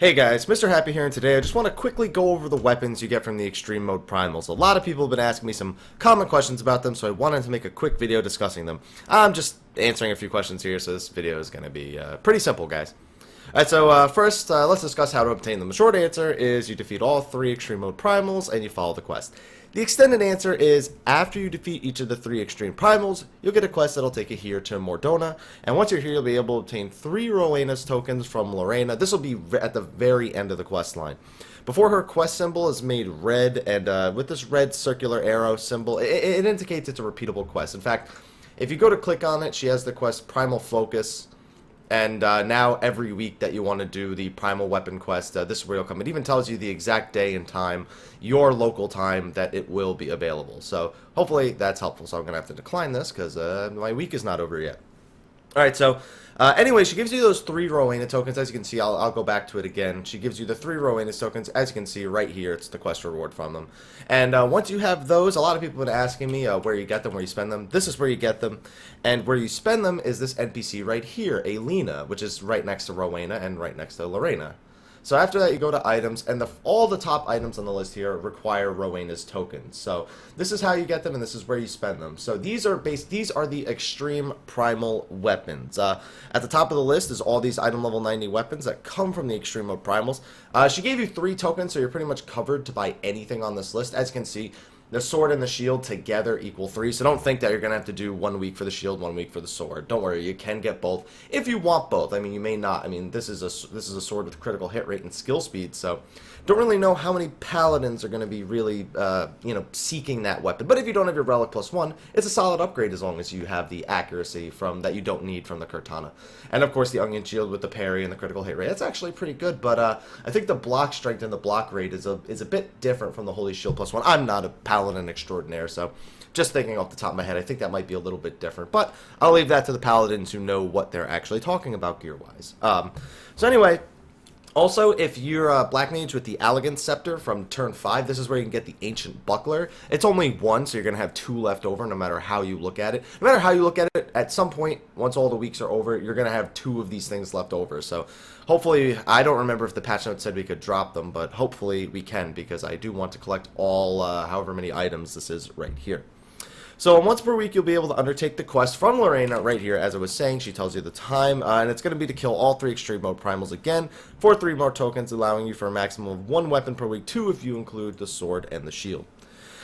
Hey guys, Mr. Happy here, and today I just want to quickly go over the weapons you get from the Extreme Mode Primals. A lot of people have been asking me some common questions about them, so I wanted to make a quick video discussing them. I'm just answering a few questions here, so this video is going to be pretty simple, guys. Alright, so first, let's discuss how to obtain them. The short answer is you defeat all 3 Extreme Mode Primals, and you follow the quest. The extended answer is, after you defeat each of the 3 Extreme Primals, you'll get a quest that'll take you here to Mordona, and once you're here, you'll be able to obtain 3 Rowena's tokens from Lorena. This will be at the very end of the quest line. Before her quest symbol is made red, and with this red circular arrow symbol, it indicates it's a repeatable quest. In fact, if you go to click on it, she has the quest Primal Focus. And now every week that you want to do the Primal Weapon quest, this is where it'll come. It even tells you the exact day and time, your local time, that it will be available. So hopefully that's helpful. So I'm going to have to decline this because my week is not over yet. Alright, so anyway, she gives you those 3 Rowena tokens. As you can see, I'll go back to it again. She gives you the 3 Rowena tokens. As you can see right here, it's the quest reward from them. And once you have those, a lot of people have been asking me where you get them, where you spend them. This is where you get them. And where you spend them is this NPC right here, Alina, which is right next to Rowena and right next to Lorena. So after that, you go to items, and all the top items on the list here require Rowena's tokens. So this is how you get them, and this is where you spend them. So these are the Extreme Primal Weapons. At the top of the list is all these item level 90 weapons that come from the Extreme Mode Primals. She gave you 3 tokens, so you're pretty much covered to buy anything on this list. As you can see, the sword and the shield together equal 3, so don't think that you're going to have to do 1 week for the shield, 1 week for the sword. Don't worry, you can get both if you want both. I mean, you may not. I mean, this is a sword with critical hit rate and skill speed, so don't really know how many paladins are going to be really, seeking that weapon. But if you don't have your relic +1, it's a solid upgrade as long as you have the accuracy that you don't need from the Cortana. And of course, the onion shield with the parry and the critical hit rate. That's actually pretty good, but I think the block strength and the block rate is a bit different from the Holy Shield +1. I'm not a paladin extraordinaire, so just thinking off the top of my head, I think that might be a little bit different, but I'll leave that to the paladins who know what they're actually talking about gear-wise. So anyway, also, if you're a Black Mage with the Elegant Scepter from turn 5, this is where you can get the Ancient Buckler. It's only 1, so you're going to have 2 left over no matter how you look at it. No matter how you look at it, at some point, once all the weeks are over, you're going to have 2 of these things left over. So hopefully, I don't remember if the patch note said we could drop them, but hopefully we can, because I do want to collect all, however many items this is right here. So once per week, you'll be able to undertake the quest from Lorena right here. As I was saying, she tells you the time, and it's going to be to kill all 3 Extreme Mode Primals again for 3 more tokens, allowing you for a maximum of 1 weapon per week, 2 if you include the sword and the shield.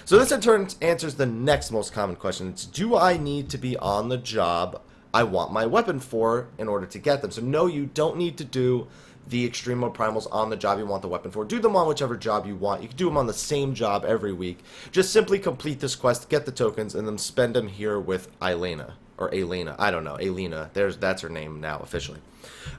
So this in turn answers the next most common question. It's, do I need to be on the job I want my weapon for in order to get them? So no, you don't need to do the Extreme Mode Primals on the job you want the weapon for. Do them on whichever job you want. You can do them on the same job every week. Just simply complete this quest, get the tokens, and then spend them here with Elena. Or Elena. I don't know. Elena. That's her name now, officially.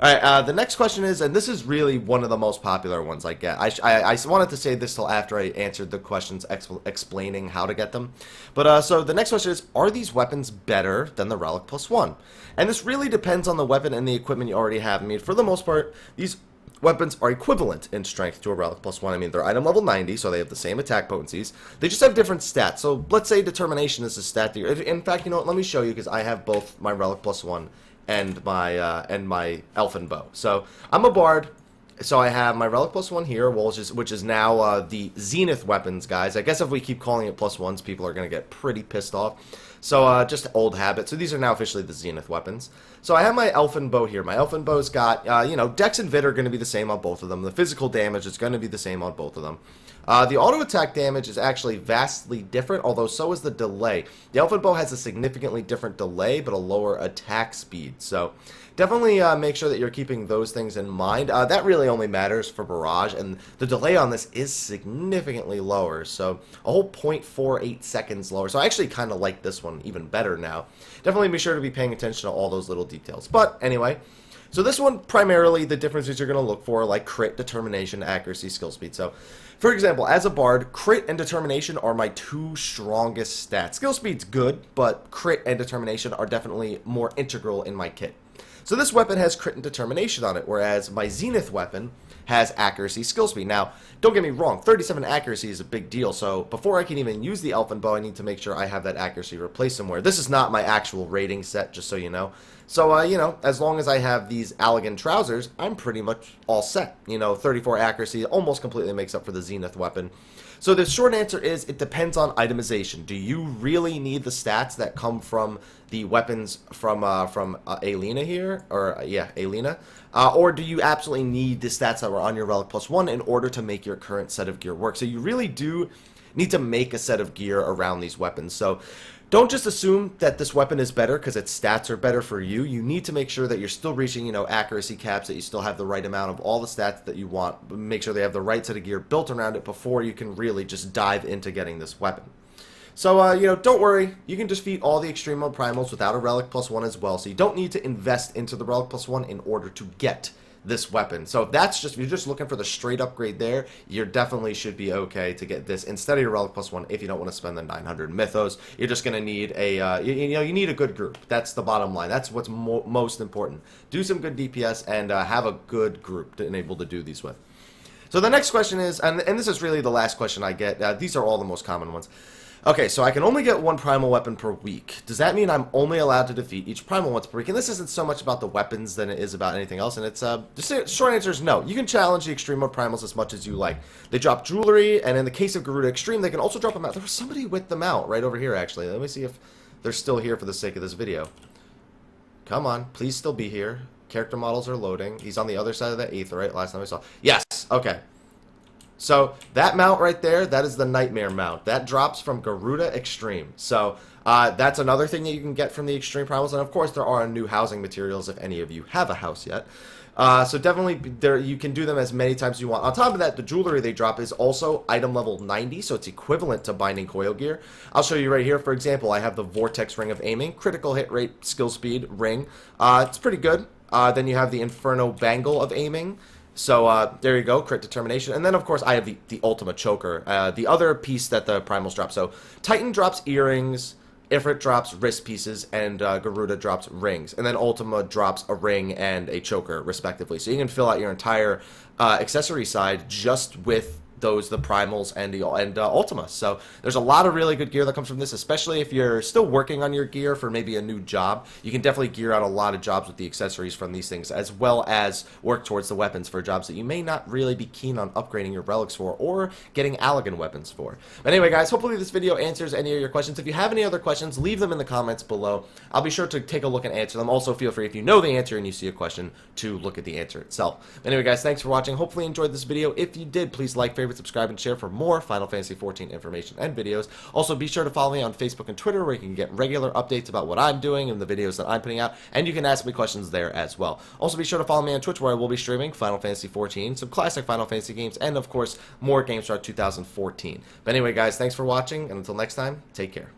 Alright, the next question is, and this is really one of the most popular ones I get. I wanted to say this till after I answered the questions explaining how to get them. But, so the next question is, are these weapons better than the Relic +1? And this really depends on the weapon and the equipment you already have. I mean, for the most part, these weapons are equivalent in strength to a Relic +1. I mean, they're item level 90, so they have the same attack potencies. They just have different stats. So let's say Determination is a stat that in fact, you know what, let me show you, because I have both my Relic +1 and my Elfin Bow. So I'm a Bard, so I have my Relic +1 here, which is now the Zenith weapons, guys. I guess if we keep calling it +1s, people are going to get pretty pissed off. So just old habit. So these are now officially the Zenith weapons. So I have my Elfin Bow here. My Elfin Bow's got, Dex and Vit are going to be the same on both of them. The physical damage is going to be the same on both of them. The auto attack damage is actually vastly different, although so is the delay. The Elfin Bow has a significantly different delay, but a lower attack speed. So definitely make sure that you're keeping those things in mind. That really only matters for Barrage, and the delay on this is significantly lower, so a whole 0.48 seconds lower. So I actually kind of like this one even better now. Definitely be sure to be paying attention to all those little details. But anyway, so this one, primarily, the differences you're going to look for, like crit, determination, accuracy, skill speed. So, for example, as a Bard, crit and determination are my 2 strongest stats. Skill speed's good, but crit and determination are definitely more integral in my kit. So this weapon has crit and determination on it, whereas my Zenith weapon has accuracy, skill speed. Now, don't get me wrong, 37 accuracy is a big deal, so before I can even use the Elfin Bow, I need to make sure I have that accuracy replaced somewhere. This is not my actual rating set, just so you know. So, you know, as long as I have these Allegan trousers, I'm pretty much all set. You know, 34 accuracy almost completely makes up for the Zenith weapon. So the short answer is it depends on itemization. Do you really need the stats that come from the weapons from Alina here? Or, yeah, Alina. Or do you absolutely need the stats that were on your Relic +1 in order to make your current set of gear work? So you really do need to make a set of gear around these weapons. So don't just assume that this weapon is better because its stats are better for you. You need to make sure that you're still reaching, you know, accuracy caps, that you still have the right amount of all the stats that you want. Make sure they have the right set of gear built around it before you can really just dive into getting this weapon. So, you know, don't worry. You can just defeat all the Extreme Mode Primals without a Relic +1 as well. So you don't need to invest into the Relic +1 in order to get this weapon. So if that's just, if you're just looking for the straight upgrade there, you definitely should be okay to get this instead of your Relic +1 if you don't want to spend the 900 mythos. You're just going to need a, you need a good group. That's the bottom line. That's what's most important. Do some good DPS and have a good group to enable to do these with. So the next question is, and this is really the last question I get, these are all the most common ones. Okay, so I can only get one primal weapon per week. Does that mean I'm only allowed to defeat each primal once per week? And this isn't so much about the weapons than it is about anything else. And it's the short answer is no. You can challenge the Extreme Mode Primals as much as you like. They drop jewelry, and in the case of Garuda Extreme, they can also drop a mount. There was somebody with the mount right over here, actually. Let me see if they're still here for the sake of this video. Come on, please still be here. Character models are loading. He's on the other side of that aetherite last time I saw. Yes, okay. So that mount right there, that is the Nightmare mount. That drops from Garuda Extreme. So that's another thing that you can get from the Extreme Primals. And of course, there are new housing materials if any of you have a house yet. So definitely, you can do them as many times as you want. On top of that, the jewelry they drop is also item level 90, so it's equivalent to Binding Coil gear. I'll show you right here. For example, I have the Vortex Ring of Aiming, critical hit rate, skill speed ring. It's pretty good. Then you have the Inferno Bangle of Aiming. So there you go, crit determination. And then, of course, I have the Ultima Choker, the other piece that the Primals drop. So Titan drops earrings, Ifrit drops wrist pieces, and Garuda drops rings. And then Ultima drops a ring and a choker, respectively. So you can fill out your entire accessory side just with the Primals and Ultima. So there's a lot of really good gear that comes from this, especially if you're still working on your gear for maybe a new job. You can definitely gear out a lot of jobs with the accessories from these things, as well as work towards the weapons for jobs that you may not really be keen on upgrading your relics for or getting Allegan weapons for. But anyway, guys, hopefully this video answers any of your questions. If you have any other questions, leave them in the comments below. I'll be sure to take a look and answer them. Also, feel free, if you know the answer and you see a question, to look at the answer itself. But anyway, guys, thanks for watching. Hopefully you enjoyed this video. If you did, please like, favorite, subscribe, and share for more Final Fantasy XIV information and videos. Also, be sure to follow me on Facebook and Twitter, where you can get regular updates about what I'm doing and the videos that I'm putting out, and you can ask me questions there as well. Also, be sure to follow me on Twitch, where I will be streaming Final Fantasy XIV, some classic Final Fantasy games, and of course, more games throughout 2014. But anyway, guys, thanks for watching, and until next time, take care.